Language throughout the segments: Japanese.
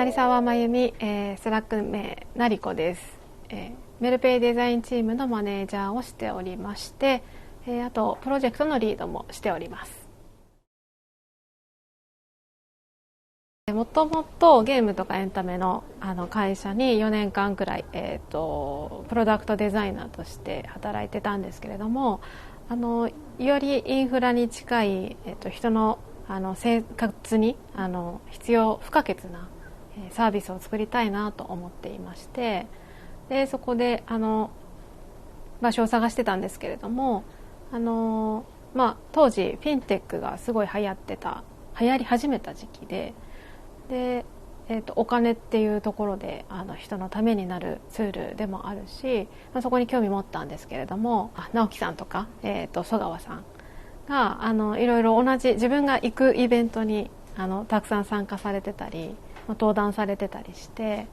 成沢真由美、スラック名なりこです、メルペイデザインチームのマネージャーをしておりまして、あとプロジェクトのリードもしております。もともとゲームとかエンタメの会社に4年間くらい、プロダクトデザイナーとして働いてたんですけれども、よりインフラに近い、人の生活に必要不可欠なサービスを作りたいなと思っていまして、でそこで場所を探してたんですけれども、当時フィンテックがすごい流行り始めた時期で、お金っていうところで人のためになるツールでもあるし、そこに興味持ったんですけれども、直樹さんとか、曽川さんがいろいろ同じ自分が行くイベントにたくさん参加されてたり登壇されてたりして、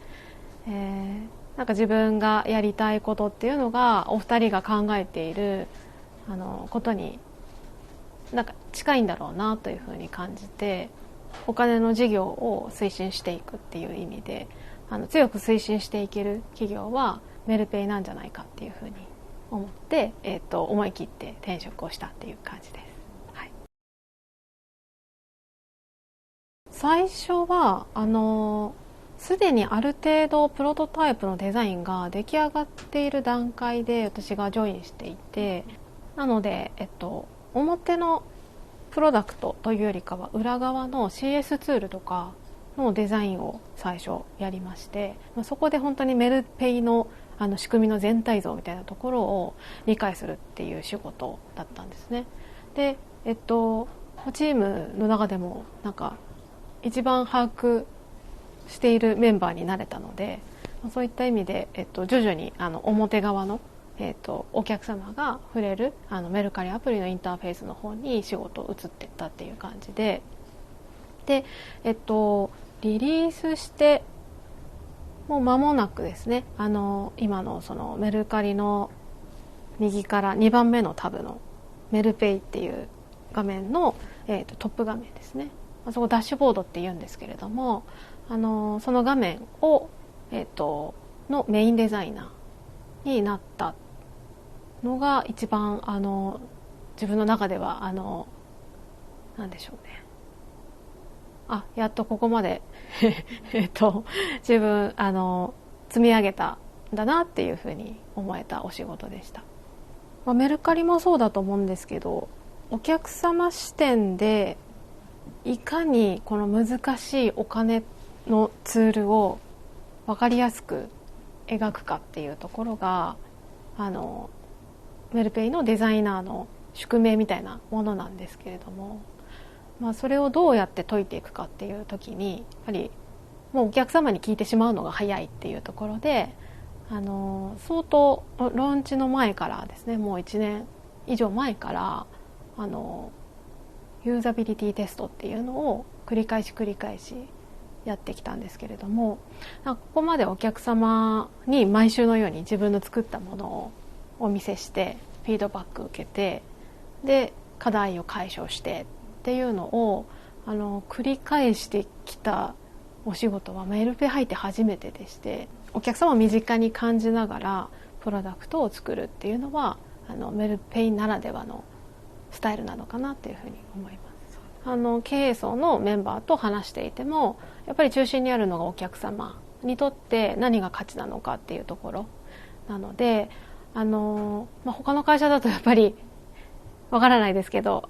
なんか自分がやりたいことっていうのがお二人が考えていることになんか近いんだろうなというふうに感じて、お金の事業を推進していくっていう意味で強く推進していける企業はメルペイなんじゃないかっていうふうに思って、思い切って転職をしたっていう感じです。はい、最初はすでにある程度プロトタイプのデザインが出来上がっている段階で私がジョインしていて、なので、表のプロダクトというよりかは裏側の CS ツールとかのデザインを最初やりまして、そこで本当にメルペイの仕組みの全体像みたいなところを理解するっていう仕事だったんですね。で、チームの中でもなんか一番把握しているメンバーになれたので、そういった意味で、徐々に表側のお客様が触れるメルカリアプリのインターフェースの方に仕事移っていったっていう感じで、リリースしてもう間もなくですね、今のそのメルカリの右から2番目のタブのメルペイっていう画面の、トップ画面ですね、そこダッシュボードって言うんですけれども、その画面を、のメインデザイナーになったのが一番自分の中ではなんでしょうね、やっとここまで自分積み上げたんだなっていうふうに思えたお仕事でした。メルカリもそうだと思うんですけど、お客様視点でいかにこの難しいお金のツールを分かりやすく描くかっていうところがメルペイのデザイナーの宿命みたいなものなんですけれども、それをどうやって解いていくかっていう時にやはりもうお客様に聞いてしまうのが早いっていうところで、相当ローンチの前からですね、もう1年以上前からユーザビリティテストっていうのを繰り返しやってきたんですけれども、ここまでお客様に毎週のように自分の作ったものをお見せしてフィードバック受けて、で課題を解消してっていうのを繰り返してきたお仕事はメルペイ入って初めてでして、お客様を身近に感じながらプロダクトを作るっていうのはメルペイならではのスタイルなのかなというふうに思います。経営層のメンバーと話していてもやっぱり中心にあるのがお客様にとって何が価値なのかっていうところなので、他の会社だとやっぱりわからないですけど、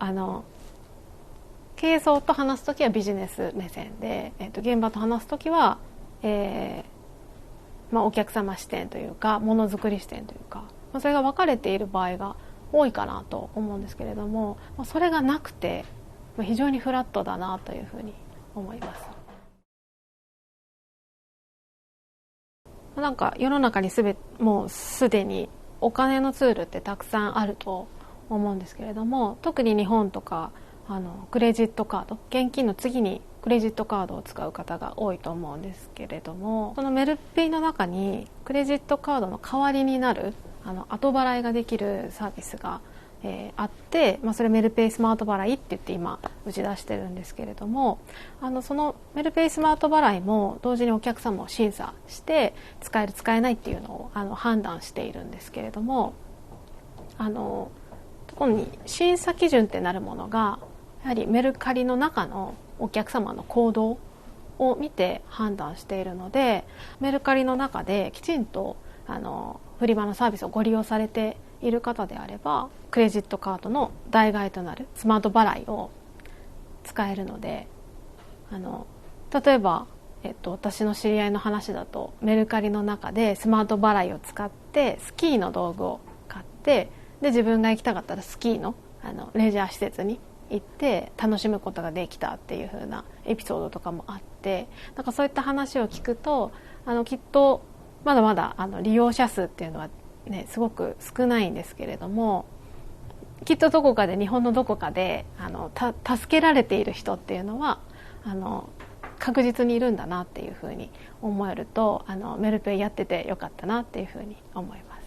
経営層と話すときはビジネス目線で、現場と話すときは、お客様視点というかものづくり視点というか、それが分かれている場合が多いかなと思うんですけれども、それがなくて非常にフラットだなというふうに思います。なんか世の中にもうすでにお金のツールってたくさんあると思うんですけれども、特に日本とかクレジットカード、現金の次にクレジットカードを使う方が多いと思うんですけれども、そのメルペイの中にクレジットカードの代わりになる後払いができるサービスがあって、それメルペイスマート払いって言って今打ち出してるんですけれども、そのメルペイスマート払いも同時にお客様を審査して使える使えないっていうのを判断しているんですけれども、特に審査基準ってなるものがやはりメルカリの中のお客様の行動を見て判断しているので、メルカリの中できちんとフリマのサービスをご利用されている方であれば、クレジットカードの代替となるスマート払いを使えるので、例えば、私の知り合いの話だと、メルカリの中でスマート払いを使ってスキーの道具を買って、で自分が行きたかったらスキーのレジャー施設に行って楽しむことができたっていう風なエピソードとかもあって、なんかそういった話を聞くと、きっとまだまだ利用者数っていうのはね、すごく少ないんですけれども、きっとどこかで、日本のどこかで助けられている人っていうのは確実にいるんだなっていうふうに思えると、メルペイやっててよかったなっていうふうに思います。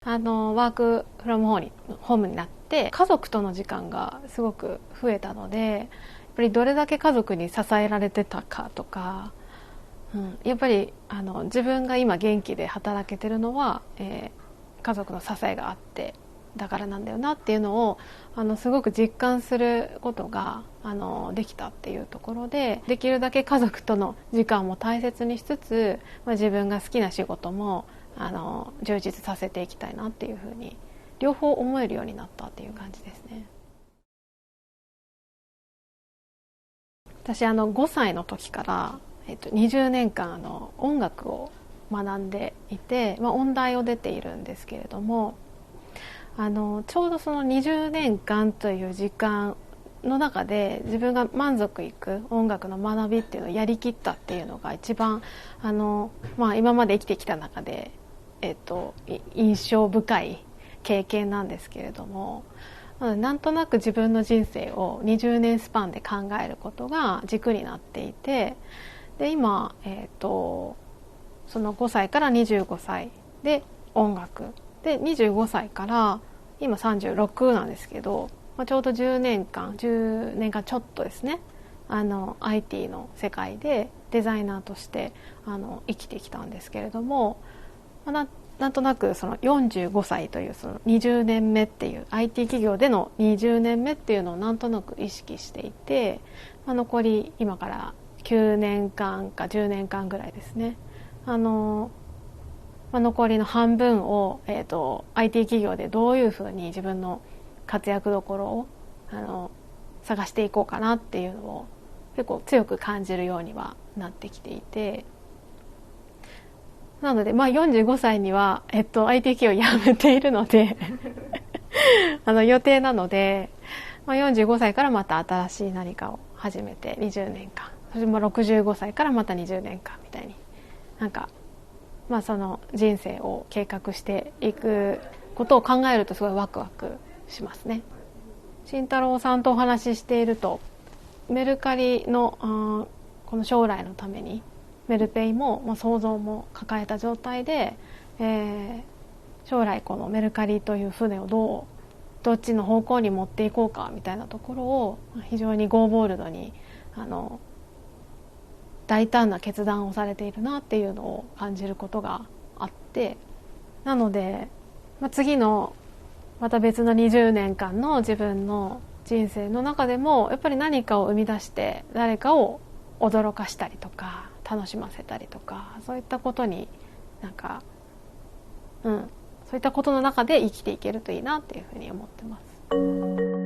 ワークフロムホームになって家族との時間がすごく増えたので、やっぱりどれだけ家族に支えられてたかとか、やっぱり自分が今元気で働けてるのは、家族の支えがあってだからなんだよなっていうのをすごく実感することができたっていうところで、できるだけ家族との時間も大切にしつつ、自分が好きな仕事も充実させていきたいなっていうふうに両方思えるようになったっていう感じですね。私5歳の時から20年間音楽を学んでいて、音大を出ているんですけれども、ちょうどその20年間という時間の中で自分が満足いく音楽の学びっていうのをやりきったっていうのが一番今まで生きてきた中で、印象深い経験なんですけれども、なんとなく自分の人生を20年スパンで考えることが軸になっていて、で今、その5歳から25歳で音楽で、25歳から今36なんですけど、ちょうど10年間ちょっとですね、IT の世界でデザイナーとして生きてきたんですけれども、なんとなくその45歳というその20年目っていう IT 企業での20年目っていうのをなんとなく意識していて、残り今から9年間か10年間ぐらいですね、残りの半分を、IT 企業でどういうふうに自分の活躍どころを探していこうかなっていうのを結構強く感じるようにはなってきていて、なので、45歳には、IT 企業を辞めているので予定なので、45歳からまた新しい何かを始めて20年間、それも65歳からまた20年間みたいに、なんかその人生を計画していくことを考えるとすごいワクワクしますね。慎太郎さんとお話ししていると、メルカリのこの将来のためにメルペイも想像も抱えた状態で、将来このメルカリという船をどっちの方向に持っていこうかみたいなところを非常にゴーボールドに大胆な決断をされているなっていうのを感じることがあって、なので、次のまた別の20年間の自分の人生の中でもやっぱり何かを生み出して誰かを驚かしたりとか楽しませたりとか、そういったことにそういったことの中で生きていけるといいなっていうふうに思ってます。